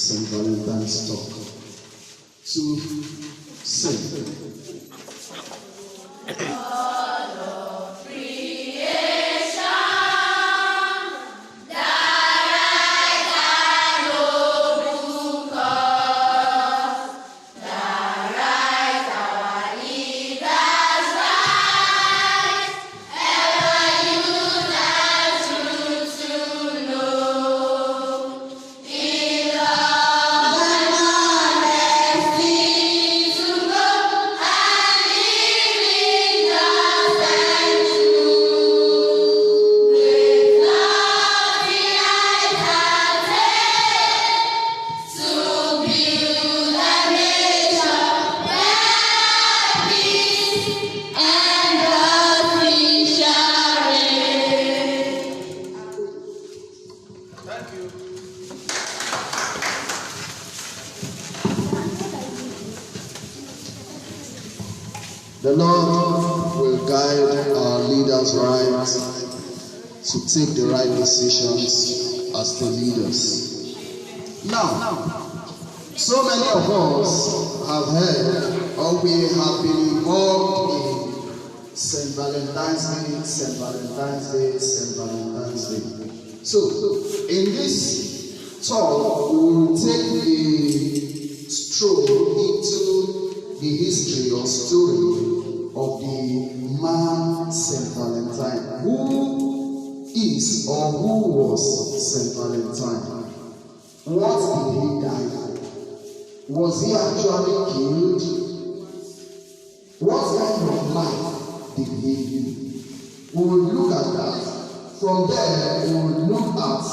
St. Valentine's talk to sing. The Lord will guide our leaders right to take the right decisions as the leaders. Now, so many of us have heard or we have been involved in St. Valentine's Day, St. Valentine's Day, St. Valentine's Day. So, in this talk, we will take a stroll into the history or story of the man St. Valentine. Who is or who was St. Valentine? What did he die for? Was he actually killed? What kind of life did he live? We will look at that. From there, we will look at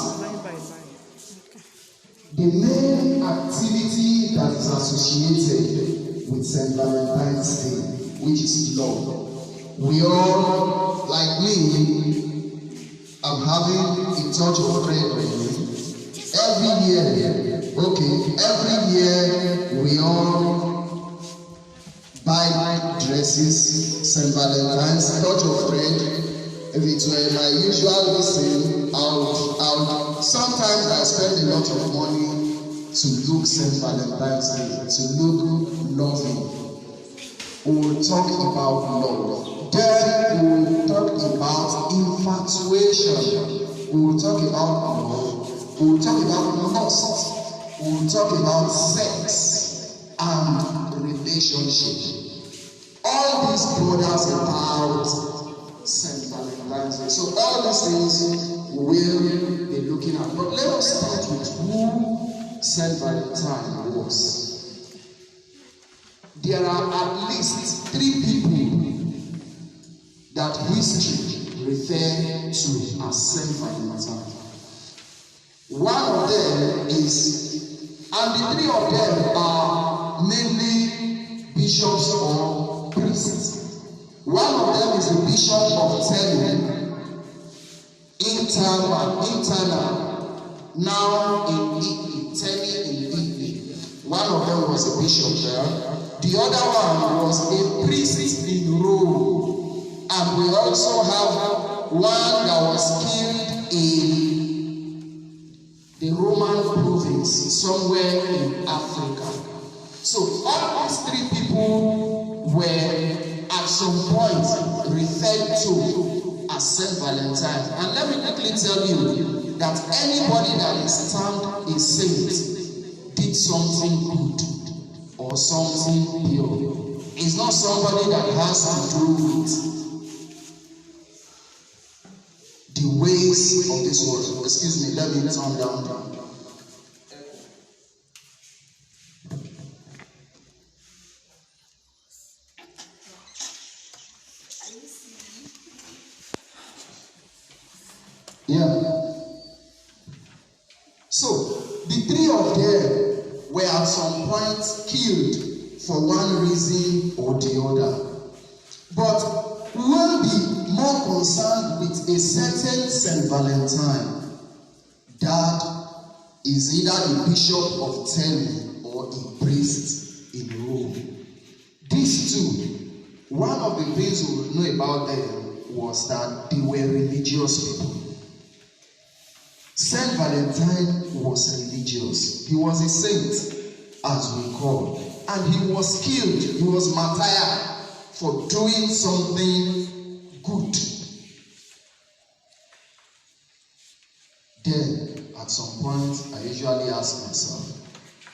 the main activity that is associated with St. Valentine's Day, which is love. We all, like me, I'm having a touch of prayer every year. Okay, every year we all buy dresses, St. Valentine's, touch of prayer. If it were my usual listen, sometimes I spend a lot of money to look St. Valentine's Day, to look loving. We will talk about love. Then we will talk about infatuation. We will talk about love. We will talk about lust. We will talk about sex and relationship. All these borders about St. Valentine's Day. So all these things we will be looking at. But let us start with who St. Valentine was. There are at least 3 people that history refers to as St. Valentine. One of them is, and the 3 of them are mainly bishops or priests. One of them is the bishop of Terni, internal, now in Italy, Terni in Italy. One of them was a bishop there. The other one was a priest in Rome. And we also have one that was killed in the Roman province, somewhere in Africa. So all these 3 people were at some point referred to as St. Valentine. And let me quickly tell you that anybody that is termed a saint did something good or something pure. It's not somebody that has to do with the ways of this world. Excuse me, let me turn down. Yeah. So, the 3 of them were at some point killed for one reason or the other. But we will be more concerned with a certain St. Valentine that is either a bishop of Terni or a priest in Rome. These 2, one of the things we will know about them was that they were religious people. St. Valentine was religious He was a saint, as we call. And he was killed. He was martyred for doing something good. Then, at some point, I usually ask myself,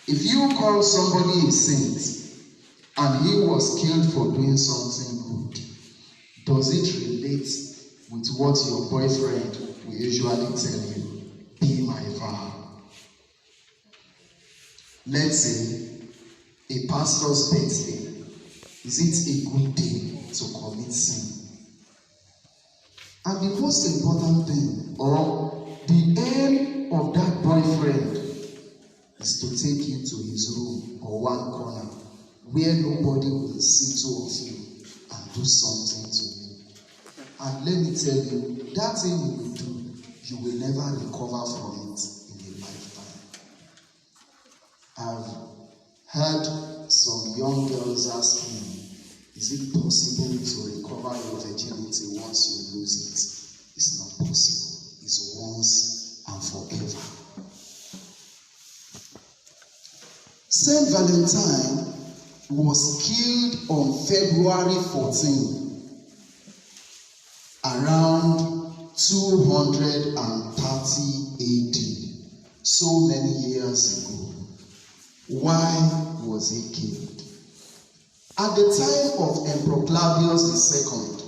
if you call somebody a saint and he was killed for doing something good, does it relate with what your boyfriend will usually tell you? Be my vow. Let's say a pastor's birthday. Is it a good day to commit sin? And the most important thing, or the aim of that boyfriend, is to take you to his room or one corner where nobody will see two of you and do something to you. And let me tell you, that thing you will do, you will never recover from it in a lifetime. I've heard some young girls ask me, is it possible to recover your virginity once you lose it? It's not possible. It's once and forever. Saint Valentine was killed on February 14, around 230 AD, so many years ago. Why was he killed? At the time of Emperor Claudius II,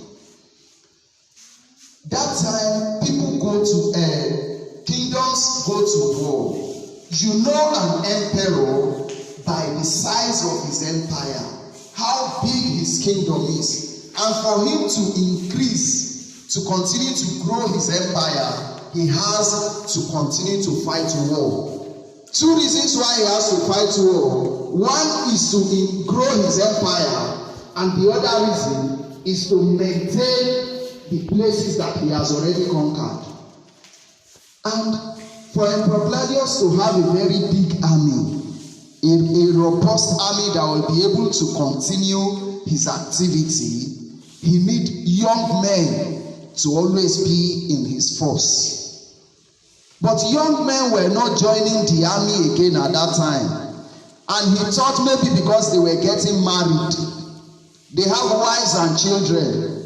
that time people go to kingdoms go to war. You know an emperor by the size of his empire, how big his kingdom is, and for him to increase, to continue to grow his empire, he has to continue to fight war. Two reasons why he has to fight war. One is to grow his empire, and the other reason is to maintain the places that he has already conquered. And for Emperor Claudius to have a very big army, a robust army that will be able to continue his activity, he needs young men to always be in his force. But young men were not joining the army again at that time. And he thought maybe because they were getting married, they have wives and children,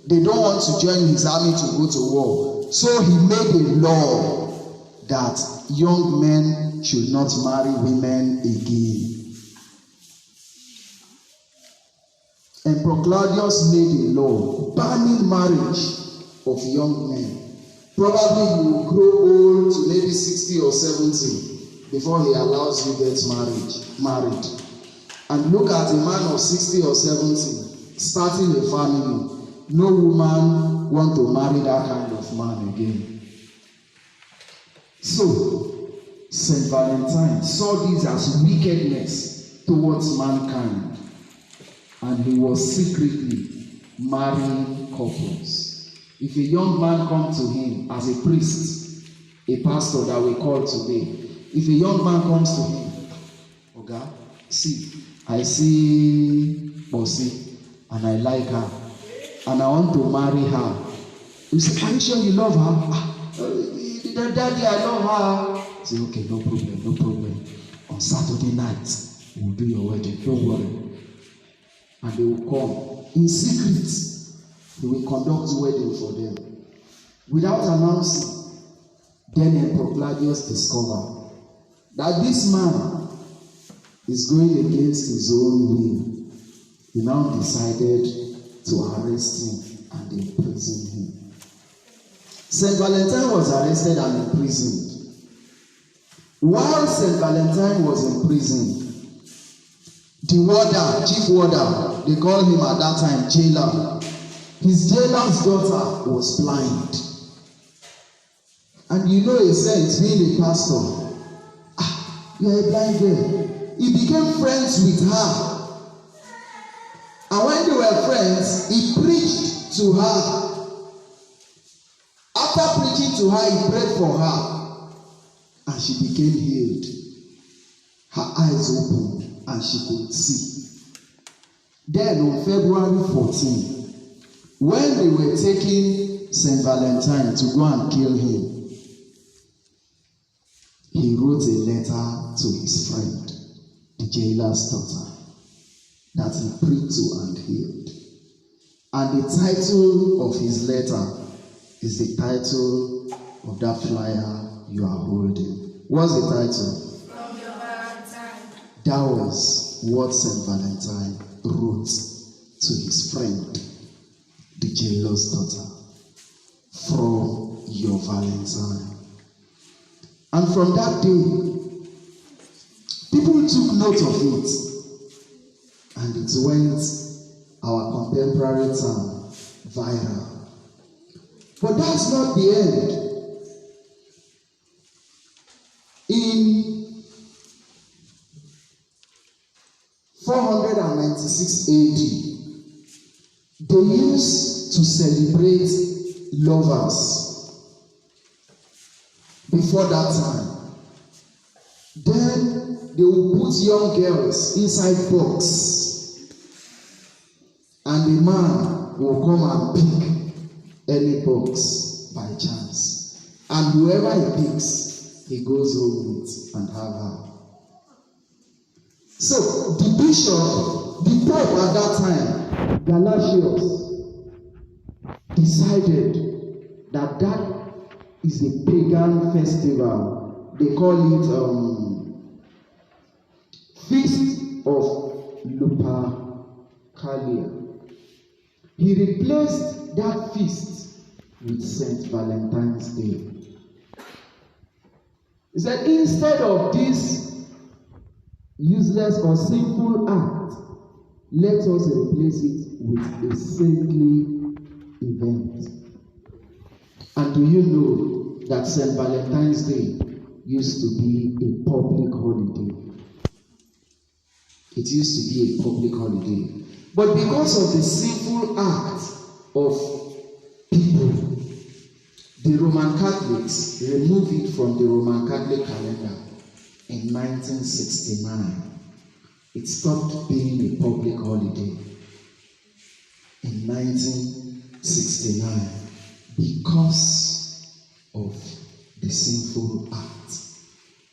they don't want to join his army to go to war. So he made a law that young men should not marry women again. Emperor Claudius made a law banning marriage of young men. Probably you will grow old to maybe 60 or 70 before he allows you get married. And look at a man of 60 or 70 starting a family. No woman want to marry that kind of man again. So, Saint Valentine saw this as wickedness towards mankind, and he was secretly marrying couples. If a young man comes to him as a priest, a pastor that we call today, if a young man comes to him, Oga, see, I see Bossy, and I like her, and I want to marry her. You say, are you sure you love her? Daddy, I love her. I say, okay, no problem. On Saturday night, we'll do your wedding. Don't worry. And they will come in secret. He will conduct wedding for them without announcing. Then Emperor Claudius discovered that this man is going against his own will. He now decided to arrest him and imprison him. Saint Valentine was arrested and imprisoned. While Saint Valentine was imprisoned, the warder, chief warder, they called him at that time jailer. His jailer's daughter was blind. And you know a saint, being a pastor, you're a blind girl. He became friends with her. And when they were friends, he preached to her. After preaching to her, he prayed for her. And she became healed. Her eyes opened and she could see. Then on February 14, when they were taking Saint Valentine to go and kill him, he wrote a letter to his friend, the jailer's daughter, that he prayed to and healed. And the title of his letter is the title of that flyer you are holding. What's the title? From Your Valentine. That was what St. Valentine wrote to his friend, the jailer's daughter. From Your Valentine. And from that day, people took note of it, and it went, our contemporary term, viral. But that's not the end. In 496 AD, they used to celebrate lovers before that time. Then they will put young girls inside box, and the man will come and pick any box by chance, and whoever he picks, he goes home with and have her. So the bishop, the pope at that time, Galatius, decided that that is a pagan festival. They call it Feast of Lupercalia. He replaced that feast with St. Valentine's Day. He said, instead of this useless or sinful act, let us replace it with a saintly event. And do you know that St. Valentine's Day used to be a public holiday? It used to be a public holiday. But because of the sinful act of people, the Roman Catholics removed it from the Roman Catholic calendar in 1969. It stopped being a public holiday in 1969 because of the sinful act,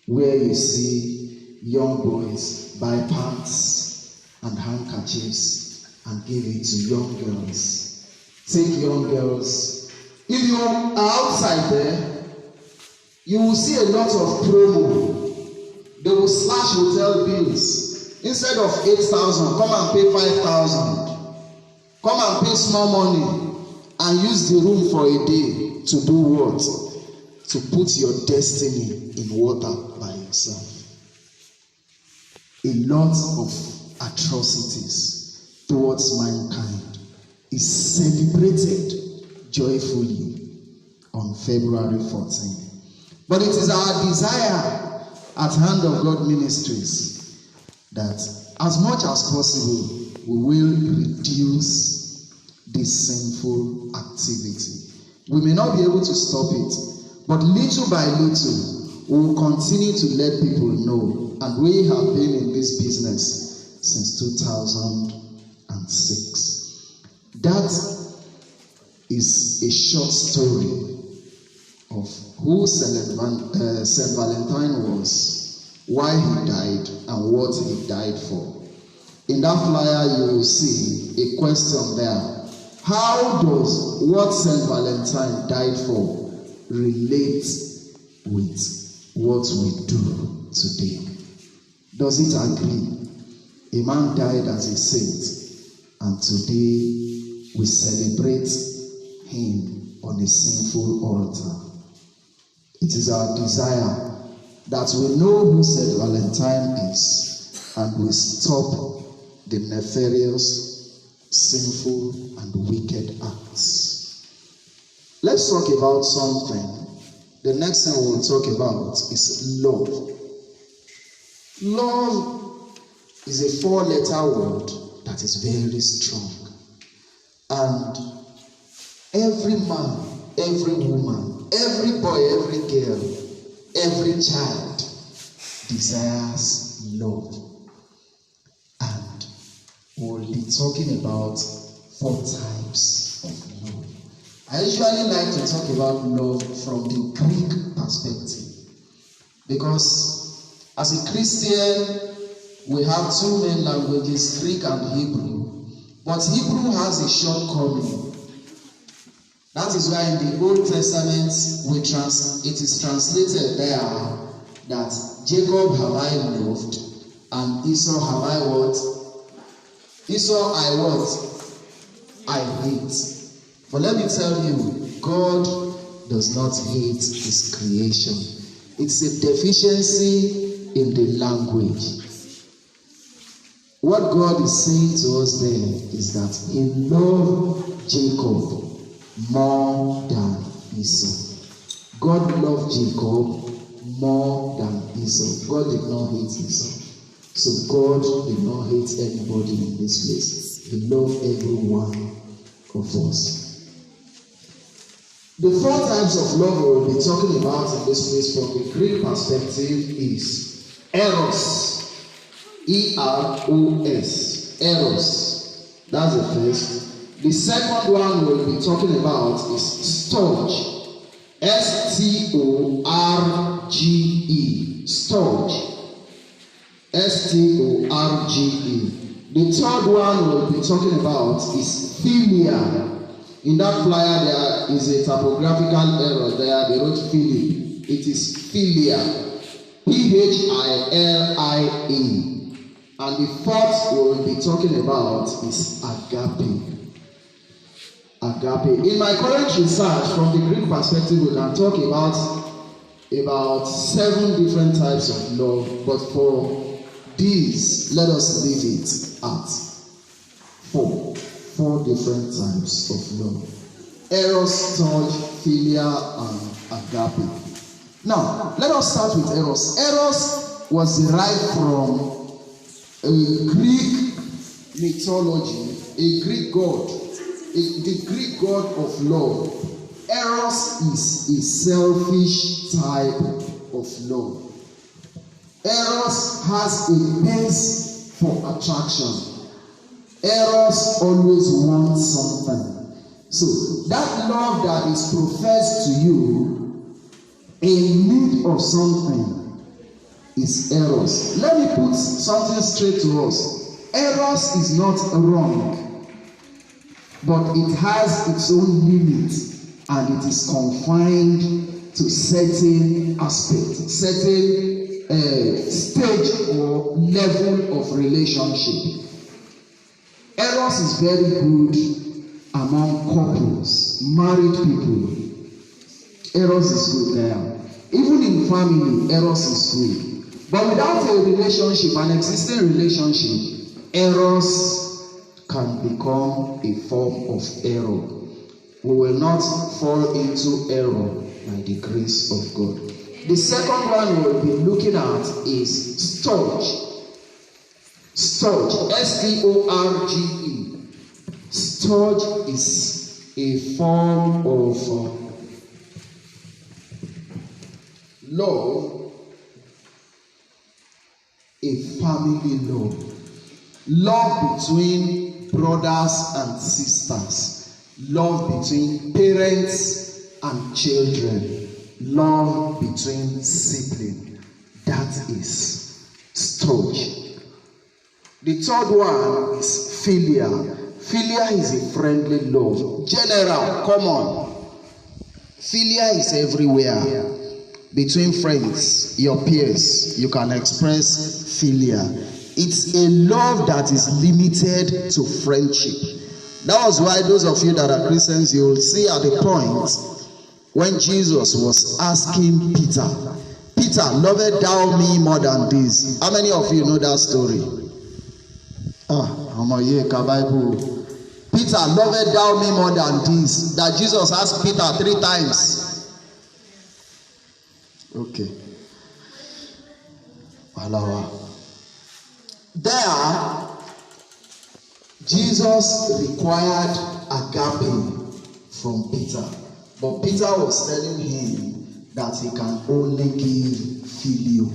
where you see young boys buy pants and handkerchiefs and give it to young girls. Take young girls. If you are outside there, you will see a lot of promo. They will slash hotel bills. Instead of 8,000, come and pay 5,000. Come and pay small money and use the room for a day to do what? To put your destiny in water by yourself. A lot of atrocities towards mankind is celebrated joyfully on February 14. But it is our desire at Hand of God Ministries that as much as possible we will reduce this sinful activity. We may not be able to stop it, but little by little we will continue to let people know, and we have been in this business since 2006. That is a short story of who St. Valentine was, why he died, and what he died for. In that flyer you will see a question there. How does what St. Valentine died for relate with what we do today? Does it agree? A man died as a saint, and today we celebrate him on a sinful altar. It is our desire that we know who St. Valentine is, and we stop the nefarious, sinful, and wicked acts. Let's talk about something. The next thing we'll talk about is love. Love is a 4-letter word that is very strong. And every man, every woman, every boy, every girl, every child desires love. And we'll be talking about 4 types of love. I usually like to talk about love from the Greek perspective. Because as a Christian, we have two main languages, Greek and Hebrew. But Hebrew has a shortcoming. That is why in the Old Testament, it is translated there that Jacob have I loved and Esau have I what? Esau I what? I hate. But let me tell you, God does not hate his creation. It's a deficiency in the language. What God is saying to us there is that he loved Jacob more than Esau. God loved Jacob more than Esau. God did not hate Esau. So God did not hate anybody in this place. He loved every one of us. The four types of love we will be talking about in this place from the Greek perspective is Eros. E-R-O-S. Eros. That's the first. The second one we'll be talking about is Storge. S-T-O-R-G-E. Storge. S-T-O-R-G-E. The third one we'll be talking about is Philia. In that flyer there is a typographical error there. They wrote Philip. It is Philia. P-H-I-L-I-A. And the fourth we'll be talking about is Agape. Agape. In my current research, from the Greek perspective, we can talk about 7 different types of love. But for these, let us leave it at 4 different types of love. Eros, Storge, Philia, and Agape. Now, let us start with Eros. Eros was derived from a Greek mythology, a Greek god, the Greek god of love. Eros is a selfish type of love. Eros has a base for attraction. Eros always wants something. So that love that is professed to you in need of something is Eros. Let me put something straight to us. Eros is not wrong, but it has its own limit and it is confined to certain aspects, certain stage or level of relationship. Eros is very good among couples, married people. Eros is good there. Even in family, Eros is good. But without a relationship, an existing relationship, Eros can become a form of error. We will not fall into error by the grace of God. The second one we will be looking at is Storge. Storge, S-T-O-R-G-E. Storge is a form of love, a family love between brothers and sisters, love between parents and children, love between siblings. That is Storge. The third one is Philia. Philia is a friendly love, general, common. Philia is everywhere. Between friends, your peers, you can express philia. It's a love that is limited to friendship. That was why those of you that are Christians, you will see at the point when Jesus was asking Peter, Peter, lovest thou me more than this? How many of you know that story? Bible. Peter, lovest thou me more than this? That Jesus asked Peter 3 times. Okay. There, Jesus required agape from Peter, but Peter was telling him that he can only give filio.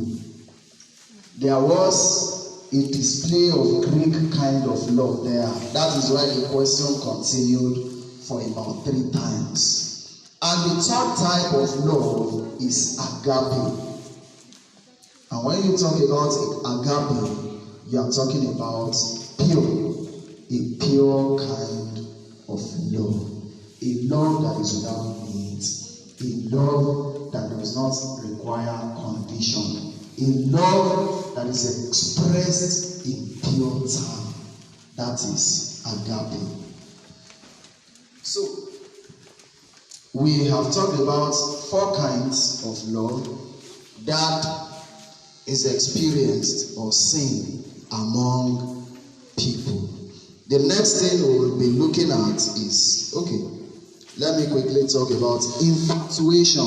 There was a display of Greek kind of love there. That is why the question continued for about 3 times. And the third type of love is agape. And when you talk about agape, you are talking about a pure kind of love. A love that is without needs. A love that does not require condition. A love that is expressed in pure terms. That is agape. So, we have talked about 4 kinds of love that is experienced or seen among people. The next thing we will be looking at is, let me quickly talk about infatuation.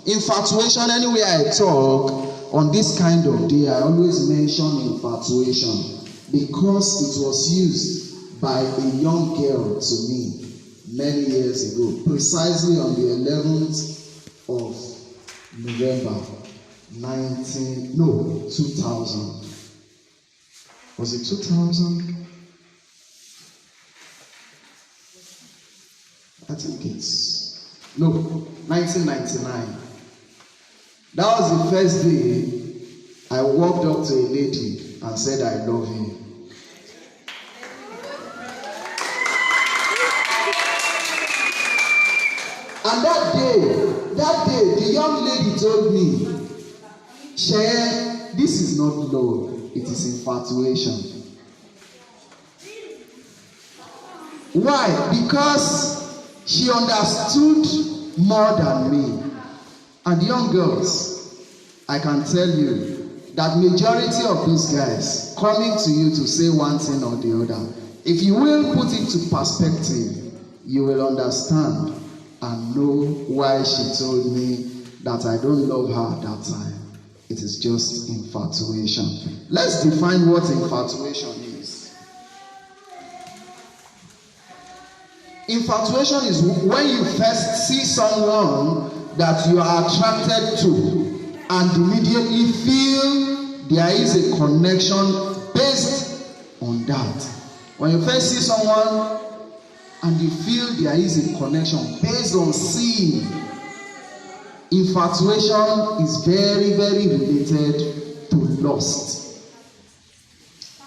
Infatuation, anywhere I talk on this kind of day, I always mention infatuation because it was used by a young girl to me many years ago, precisely on the 11th of November 2000. Was it 2000? I think it's 1999. That was the first day I walked up to a lady and said, I love you. And that day, the young lady told me, Shey, this is not love, it is infatuation. Why? Because she understood more than me. And young girls, I can tell you that majority of these guys coming to you to say one thing or the other, if you will put it to perspective, you will understand and know why she told me that I don't love her at that time. It is just infatuation. Let's define what infatuation is. Infatuation is when you first see someone that you are attracted to and immediately feel there is a connection based on that. When you first see someone and you feel there is a connection based on seeing, infatuation is very, very related to lust.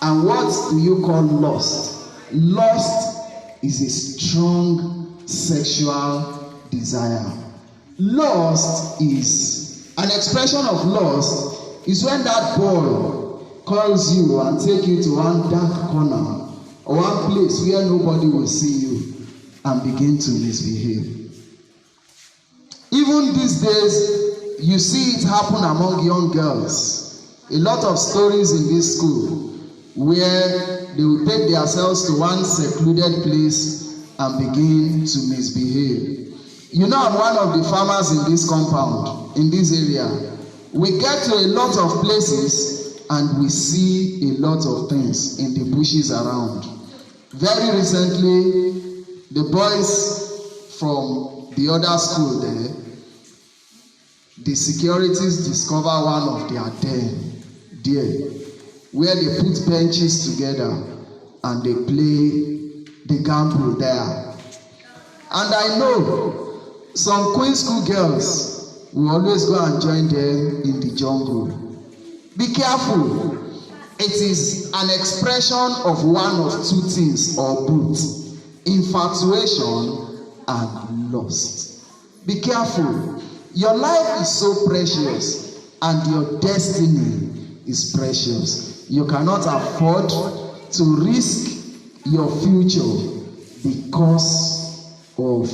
And what do you call lust? Lust is a strong sexual desire. Lust is an expression of lust is when that boy calls you and take you to one dark corner or one place where nobody will see you and begin to misbehave. Even these days, you see it happen among young girls. A lot of stories in this school where they will take themselves to one secluded place and begin to misbehave. You know, I'm one of the farmers in this compound, in this area. We get to a lot of places and we see a lot of things in the bushes around. Very recently, the boys from the other school there, the securities discover one of their den there, where they put benches together and they play the gamble there. And I know some Queen School girls will always go and join them in the jungle. Be careful. It is an expression of one of two things or both: infatuation and lust. Be careful. Your life is so precious and your destiny is precious. You cannot afford to risk your future because of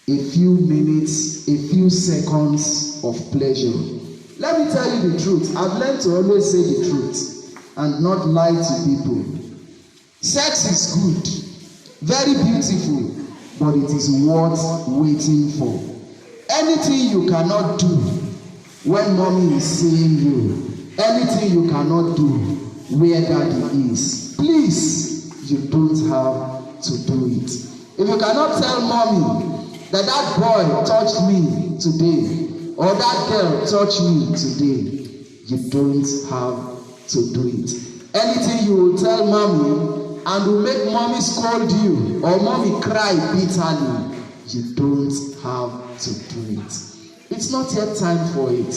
a few minutes, a few seconds of pleasure. Let me tell you the truth. I've learned to always say the truth and not lie to people. Sex is good, very beautiful, but it is worth waiting for. Anything you cannot do when mommy is seeing you, anything you cannot do where daddy is, please, you don't have to do it. If you cannot tell mommy that that boy touched me today or that girl touched me today, you don't have to do it. Anything you will tell mommy and will make mommy scold you or mommy cry bitterly, you don't have to do it. It's not yet time for it.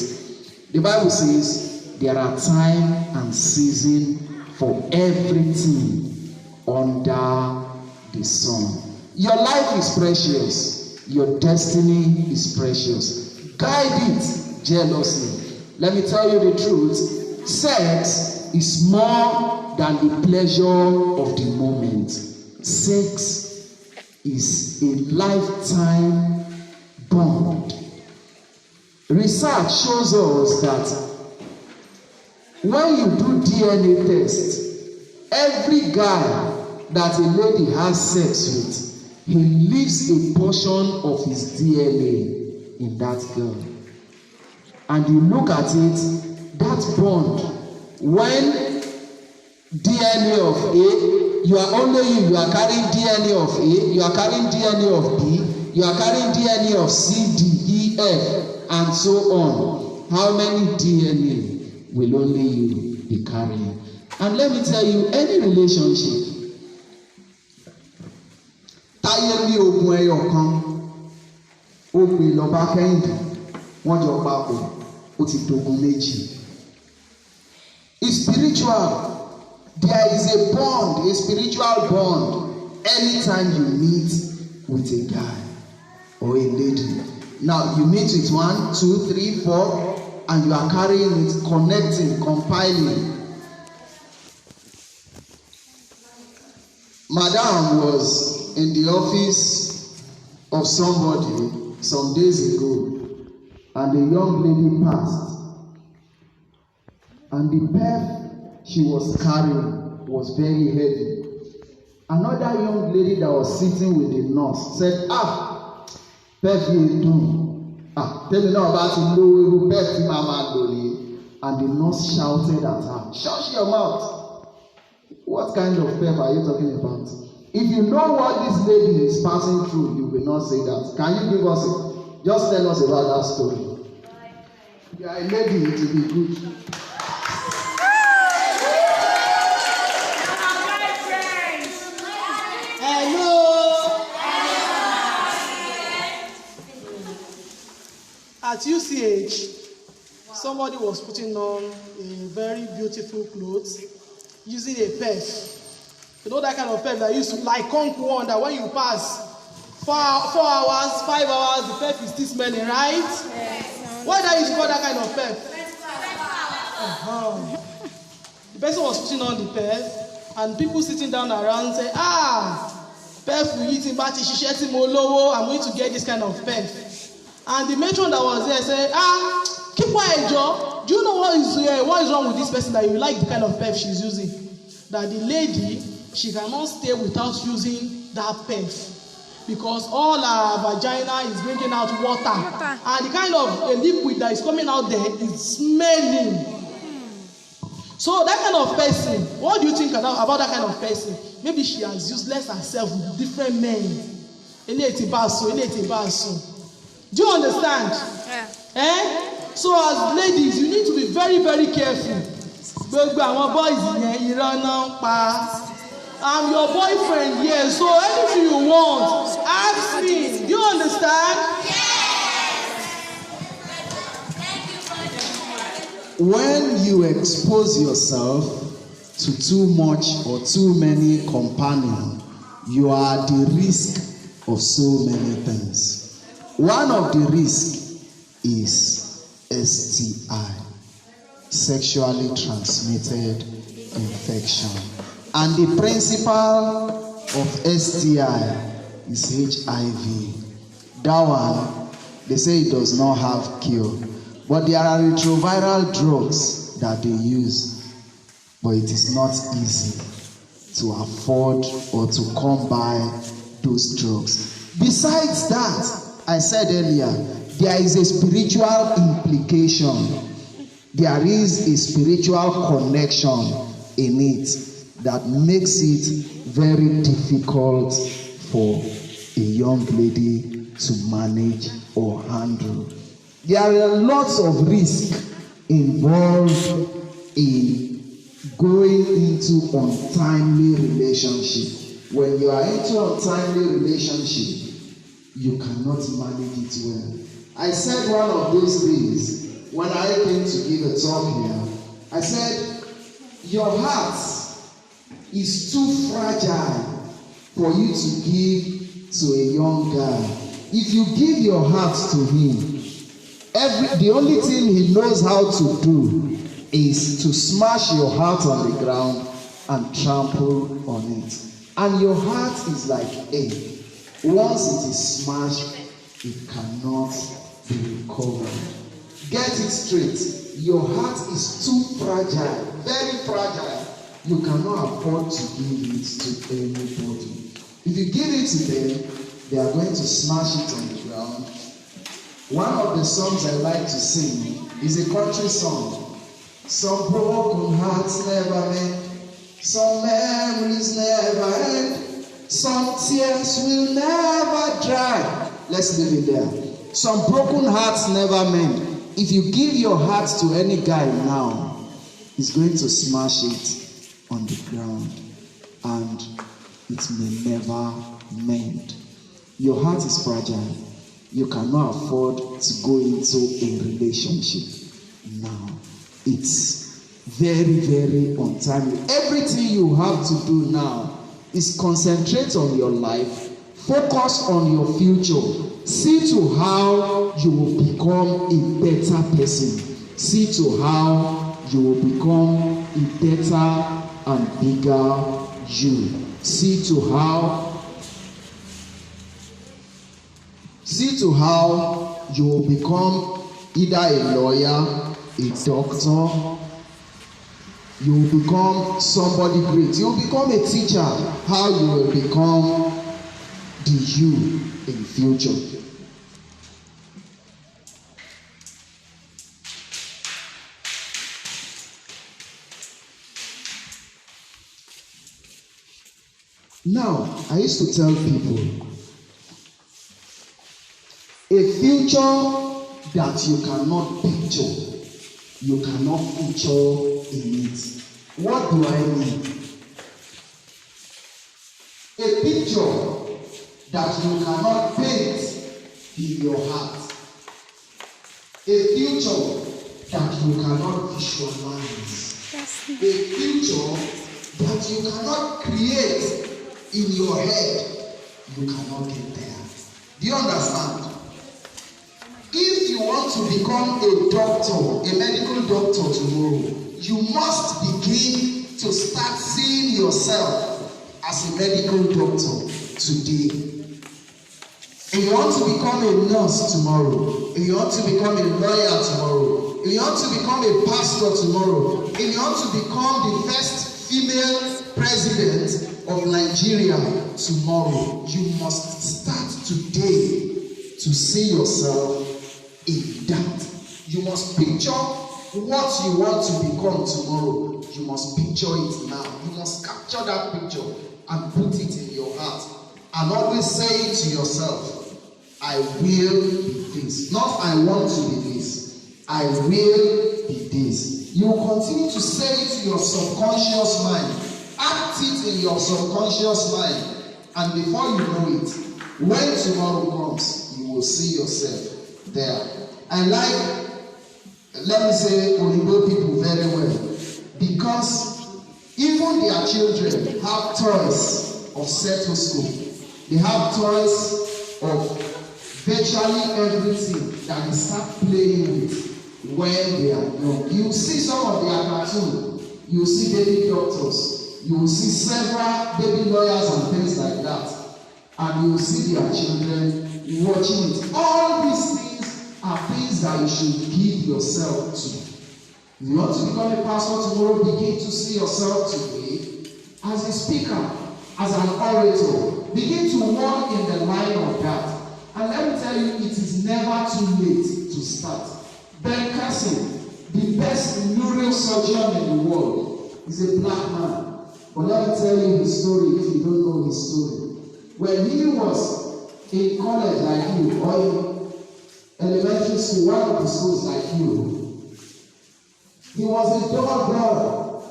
The Bible says there are time and season for everything under the sun. Your life is precious. Your destiny is precious. Guide it jealously. Let me tell you the truth. Sex is more than the pleasure of the moment. Sex is a lifetime bond. Research shows us that when you do DNA test, every guy that a lady has sex with, he leaves a portion of his DNA in that girl. And you look at it, that bond, when DNA of A, you are only you are carrying DNA of A, you are carrying DNA of B, you are carrying DNA of C, D, E, F, and so on. How many DNA will only you be carrying? And let me tell you, any relationship, táyé ní ogun ẹyọ kan, ó gbé lọ bá Kẹ́hìndé, wọ́n jọ papọ̀, ó ti dogun méjì. It's spiritual. There is a bond, a spiritual bond, anytime you meet with a guy or a lady. Now you meet with 1, 2, 3, 4, and you are carrying it, connecting, compiling. Madam was in the office of somebody some days ago, and a young lady passed, and the pef she was carrying was very heavy. Another young lady that was sitting with the nurse said, pef you do. Tell me now about the low pef mama loli. And the nurse shouted at her, shut your mouth. What kind of pef are you talking about? If you know what this lady is passing through, you will not say that. Can you give us it? Just tell us about that story. You are a lady, it will be good. At UCH, somebody was putting on a very beautiful clothes using a pef. You know that kind of pef that used to like conk one that when you pass 4 hours, 5 hours, the pef is still smelling, right? Yes. Why that you call that kind of pef? The person was putting on the pef, and people sitting down around say, pef we eating bati shisheti molowo, I'm going to get this kind of pef. And the matron that was there said, keep quiet, Joe. Do you know what is wrong with this person that you like the kind of pef she's using? That the lady, she cannot stay without using that pef because all her vagina is bringing out water. And the kind of a liquid that is coming out there is smelling. So that kind of person, what do you think about that kind of person? Maybe she has useless herself with different men. Do you understand? Yeah. So as ladies, you need to be very, very careful. I'm your boyfriend here, so anything you want, ask me. Do you understand? When you expose yourself to too much or too many companions, you are at the risk of so many things. One of the risks is STI, sexually transmitted infection. And the principle of STI is HIV. That one, they say it does not have cure. But there are retroviral drugs that they use. But it is not easy to afford or to come by those drugs. Besides that, I said earlier, there is a spiritual implication. There is a spiritual connection in it that makes it very difficult for a young lady to manage or handle. There are lots of risks involved in going into untimely relationship. When you are into untimely relationship, you cannot manage it well. I said one of those things when I came to give a talk here, I said, your heart is too fragile for you to give to a young guy. If you give your heart to him, the only thing he knows how to do is to smash your heart on the ground and trample on it. And your heart is like egg. Once it is smashed, it cannot be recovered. Get it straight. Your heart is too fragile, very fragile. You cannot afford to give it to anybody. If you give it to them, they are going to smash it on the ground. One of the songs I like to sing is a country song. Some broken hearts never mend, some memories never end, some tears will never dry. Let's leave it there. Some broken hearts never mend. If you give your heart to any guy now, he's going to smash it on the ground and it may never mend. Your heart is fragile. You cannot afford to go into a relationship now. It's very, very untimely. Everything you have to do now is concentrate on your life, focus on your future. See to how you will become a better person. See to how you will become a better and bigger you. See to how you will become either a lawyer, a doctor. You will become somebody great. You will become a teacher. How you will become the you in future. Now, I used to tell people, a future that you cannot picture, you cannot feature in it. What do I mean? A picture that you cannot paint in your heart. A future that you cannot visualize. A future that you cannot create in your head. You cannot get there. Do you understand? If you want to become a doctor, a medical doctor tomorrow, you must begin to start seeing yourself as a medical doctor today. If you want to become a nurse tomorrow, if you want to become a lawyer tomorrow, if you want to become a pastor tomorrow, if you want to become the first female president of Nigeria tomorrow, you must start today to see yourself in that. You must picture what you want to become tomorrow. You must picture it now. You must capture that picture and put it in your heart. And always say it to yourself, I will be this. Not I want to be this. I will be this. You will continue to say it to your subconscious mind. Act it in your subconscious mind. And before you know it, when tomorrow comes, you will see yourself there. I like, let me say, Oyibo people very well, because even their children have toys of stethoscope. They have toys of virtually everything that they start playing with when they are young. You see some of their cartoons. You see baby doctors. You will see several baby lawyers and things like that. And you will see their children watching it. All these things are things that you should give yourself to. If you want to become a pastor tomorrow, begin to see yourself today as a speaker, as an orator. Begin to walk in the line of that. And let me tell you, it is never too late to start. Ben Carson, the best neurosurgeon in the world, is a black man. But let me tell you his story if you don't know his story. When he was in college like you, or in elementary school, one of the schools like you, he was a dull brother.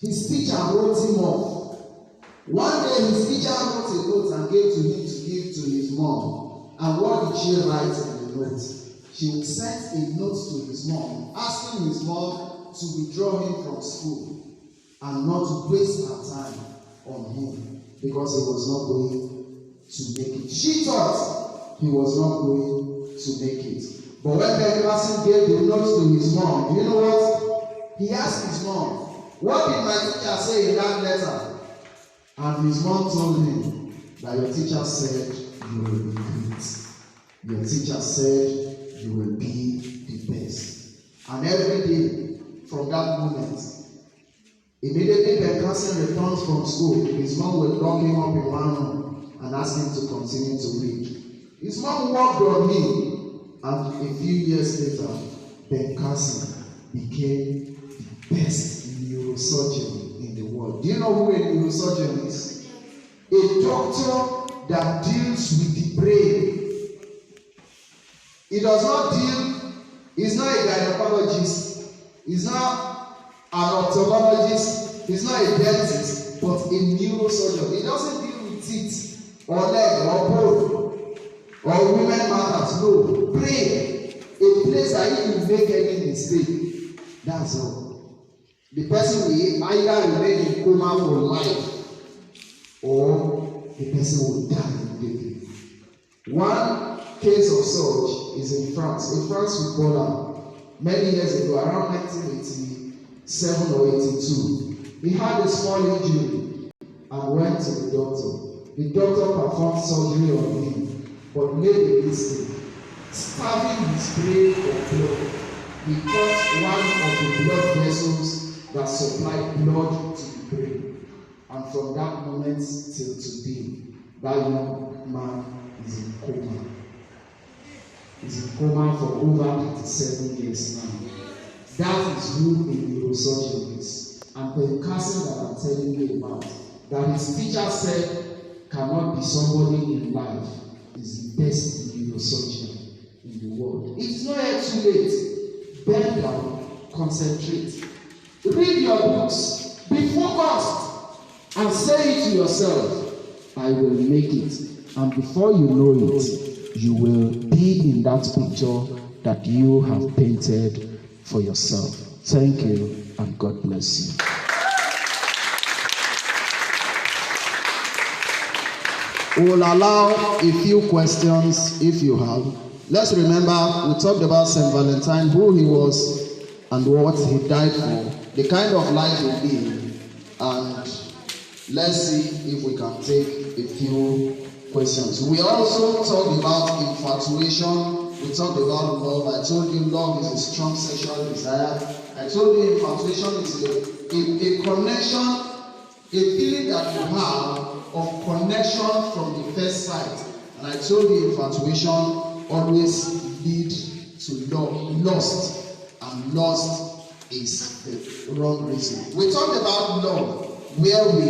His teacher wrote him off. One day his teacher wrote a note and gave to him to give to his mom. And what did she write in the note? she would send a note to his mom, asking his mom to withdraw him from school and not to waste her time on him because he was not going to make it. She thought he was not going to make it. But when Ben Carson gave the note to his mom, you know what? He asked his mom, "What did my teacher say in that letter?" And his mom told him that your teacher said you will be great. Your teacher said you will be the best. And every day from that moment, immediately Ben Carson returns from school, his mom will lock him up in one room and ask him to continue to read. His mom worked on him, and a few years later, Ben Carson became the best neurosurgeon in the world. Do you know who a neurosurgeon is? A doctor that deals with the brain. He does not deal, he's not a gynecologist, he's not an ophthalmologist, he's not a dentist, but a neurosurgeon. He doesn't deal with teeth or leg or bone or women matters. No, brain. A place that if you make any mistake, that's all. The person will either remain in coma for life or the person will die immediately. One case of such is in France. A French footballer, many years ago, around 1987 or 82, he had a small injury and went to the doctor. The doctor performed surgery on him, but made a mistake, stabbing his brain of blood. He cut one of the blood vessels that supplied blood to the brain. And from that moment till today, that young man is in coma. He's in coma for over 37 years now. That is who a neurosurgeon is. And Ben Carson that I'm telling you about, that his teacher said cannot be somebody in life, is the best neurosurgeon in the world. It's not yet too late. Bend down, concentrate. Read your books, be focused, and say it to yourself, I will make it. And before you know it, you will be in that picture that you have painted for yourself. Thank you, and God bless you. We will allow a few questions if you have. Let's remember, we talked about St. Valentine, who he was and what he died for, the kind of life he lived, and let's see if we can take a few questions. We also talked about infatuation. We talked about love. I told you love is a strong sexual desire. I told you infatuation is a connection, a feeling that you have of connection from the first sight. And I told you infatuation always leads to lust. And lust is the wrong reason. We talked about love, where we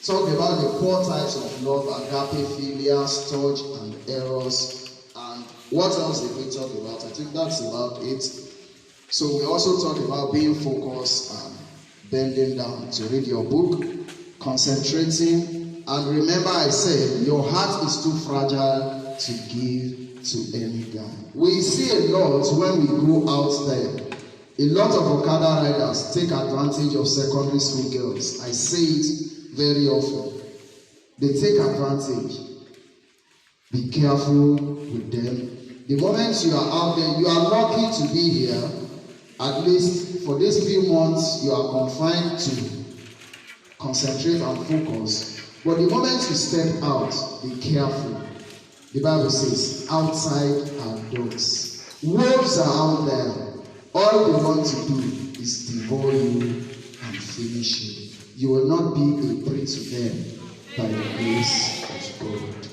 talked about the 4 types of love: agape, philia, storge, and eros. And what else did we talk about? I think that's about it. So we also talked about being focused and bending down to read your book, concentrating. And remember, I said your heart is too fragile to give to any guy. We see a lot when we go out there. A lot of Okada riders take advantage of secondary school girls. I say it very often. They take advantage. Be careful with them. The moment you are out there, you are lucky to be here. At least for these few months, you are confined to concentrate and focus. But the moment you step out, be careful. The Bible says, outside are dogs. Wolves are out there. All they want to do is devour you and finish you. You will not be a prey to them by the grace of God.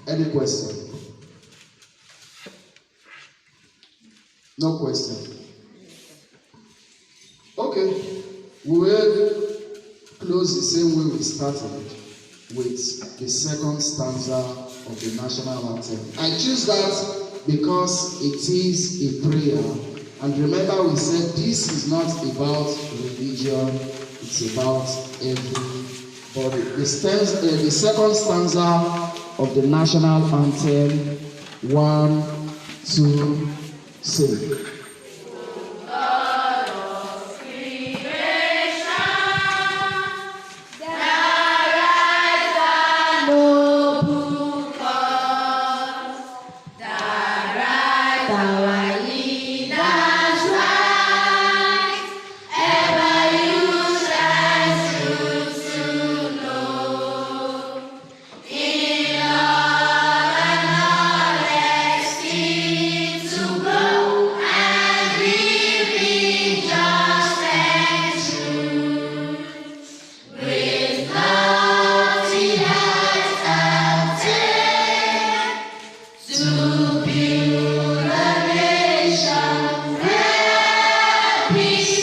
Any question? No question. Okay. We will close the same way we started, with the second stanza of the national anthem. I choose that because it is a prayer. And remember, we said this is not about religion, it's about everybody. The second stanza of the national anthem, 1, 2, sing. Peace.